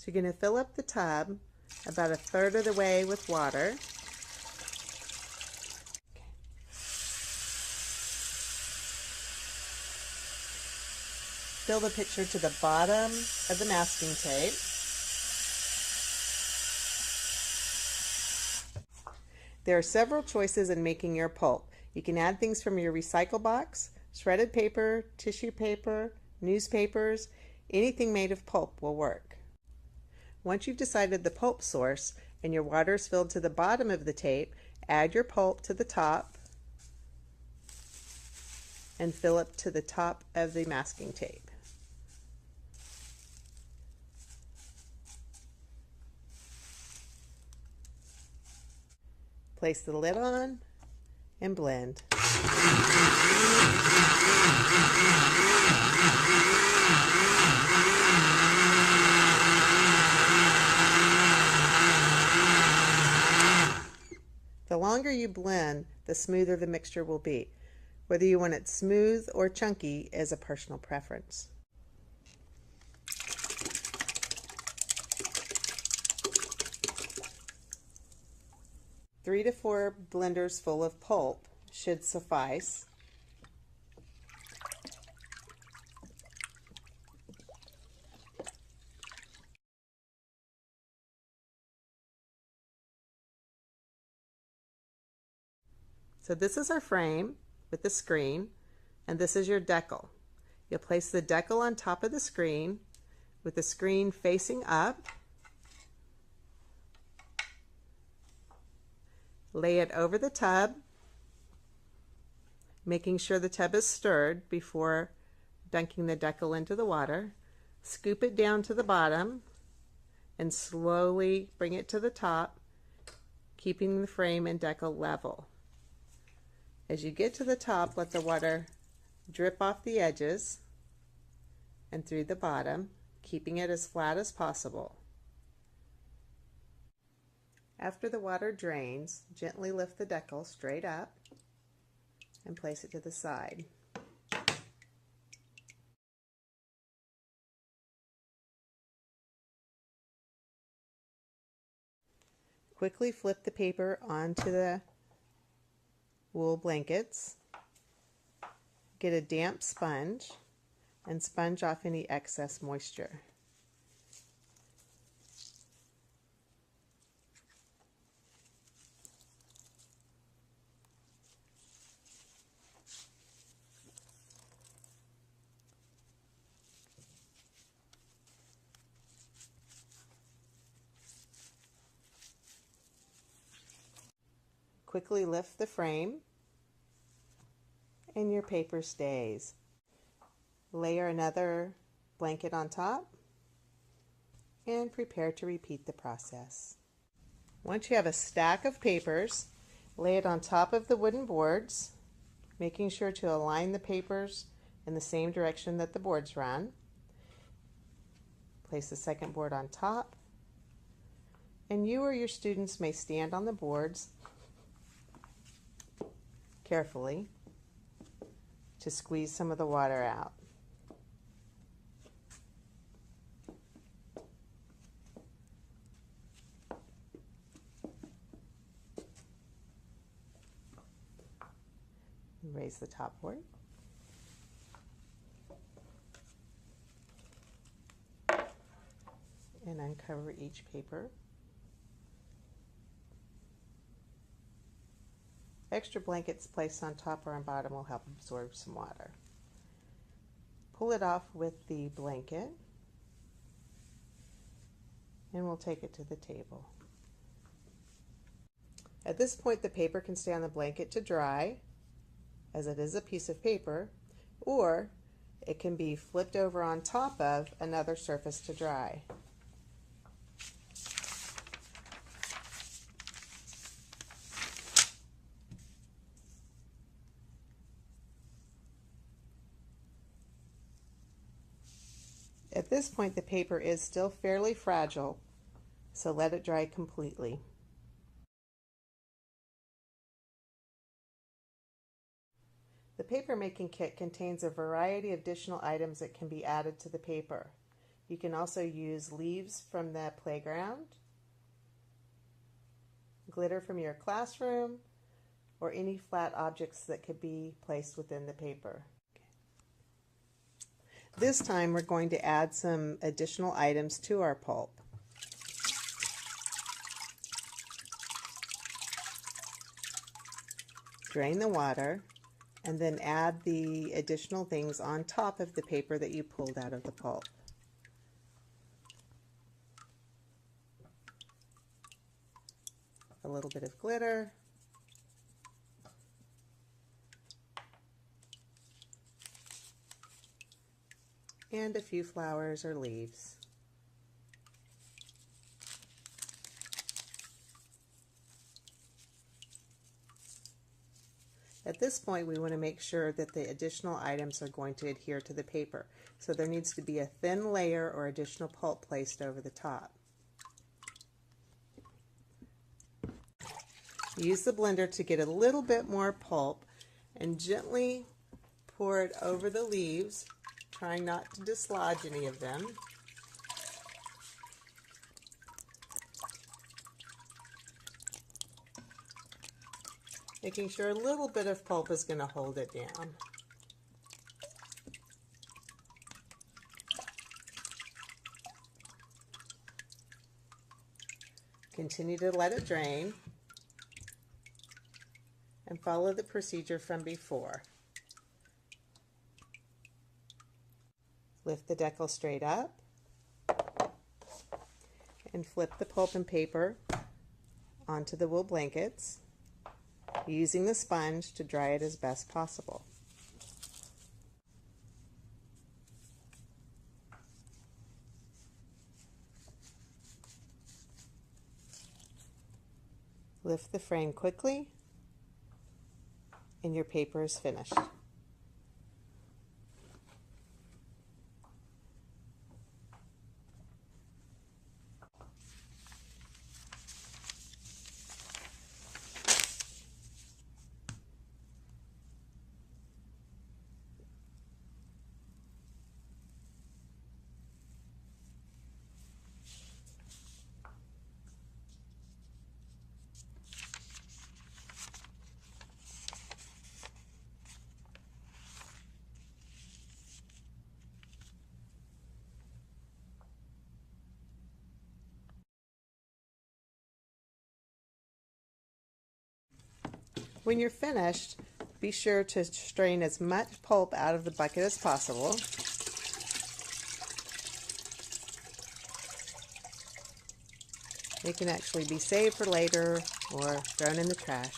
So you're going to fill up the tub about 1/3 of the way with water. Fill the pitcher to the bottom of the masking tape. There are several choices in making your pulp. You can add things from your recycle box, shredded paper, tissue paper, newspapers, anything made of pulp will work. Once you've decided the pulp source and your water is filled to the bottom of the tape, add your pulp to the top and fill it to the top of the masking tape. Place the lid on and blend. The longer you blend, the smoother the mixture will be. Whether you want it smooth or chunky is a personal preference. Three to 4 blenders full of pulp should suffice. So this is our frame with the screen, and this is your decal. You'll place the decal on top of the screen with the screen facing up. Lay it over the tub, making sure the tub is stirred before dunking the decal into the water. Scoop it down to the bottom and slowly bring it to the top, keeping the frame and decal level. As you get to the top, let the water drip off the edges and through the bottom, keeping it as flat as possible. After the water drains, gently lift the decal straight up and place it to the side. Quickly flip the paper onto the wool blankets. Get a damp sponge and sponge off any excess moisture. Quickly lift the frame and your paper stays. Layer another blanket on top and prepare to repeat the process. Once you have a stack of papers, lay it on top of the wooden boards, making sure to align the papers in the same direction that the boards run. Place the second board on top, and you or your students may stand on the boards carefully to squeeze some of the water out. Raise the top board. And uncover each paper. Extra blankets placed on top or on bottom will help absorb some water. Pull it off with the blanket and we'll take it to the table. At this point, the paper can stay on the blanket to dry, as it is a piece of paper, or it can be flipped over on top of another surface to dry. At this point, the paper is still fairly fragile, so let it dry completely. The paper making kit contains a variety of additional items that can be added to the paper. You can also use leaves from the playground, glitter from your classroom, or any flat objects that could be placed within the paper. This time we're going to add some additional items to our pulp. Drain the water and then add the additional things on top of the paper that you pulled out of the pulp. A little bit of glitter. And a few flowers or leaves. At this point, we want to make sure that the additional items are going to adhere to the paper. So there needs to be a thin layer or additional pulp placed over the top. Use the blender to get a little bit more pulp and gently pour it over the leaves, trying not to dislodge any of them. Making sure a little bit of pulp is going to hold it down. Continue to let it drain and follow the procedure from before. Lift the decal straight up and flip the pulp and paper onto the wool blankets, using the sponge to dry it as best possible. Lift the frame quickly and your paper is finished. When you're finished, be sure to strain as much pulp out of the bucket as possible. It can actually be saved for later or thrown in the trash.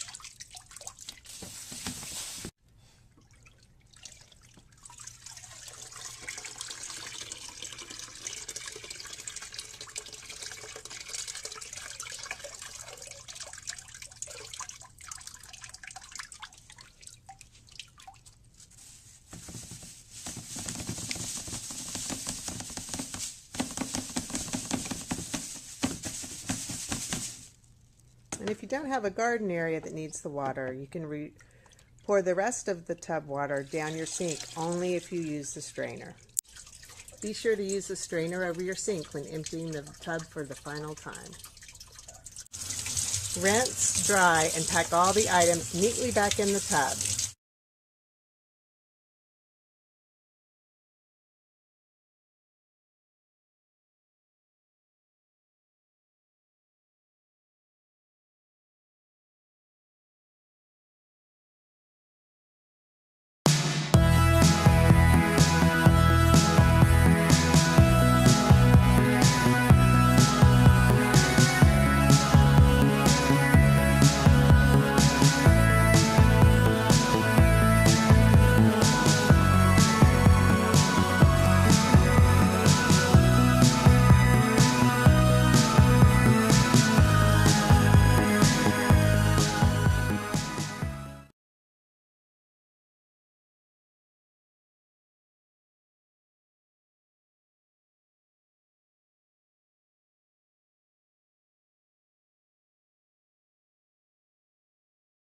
And if you don't have a garden area that needs the water, you can pour the rest of the tub water down your sink only if you use the strainer. Be sure to use the strainer over your sink when emptying the tub for the final time. Rinse, dry, and pack all the items neatly back in the tub.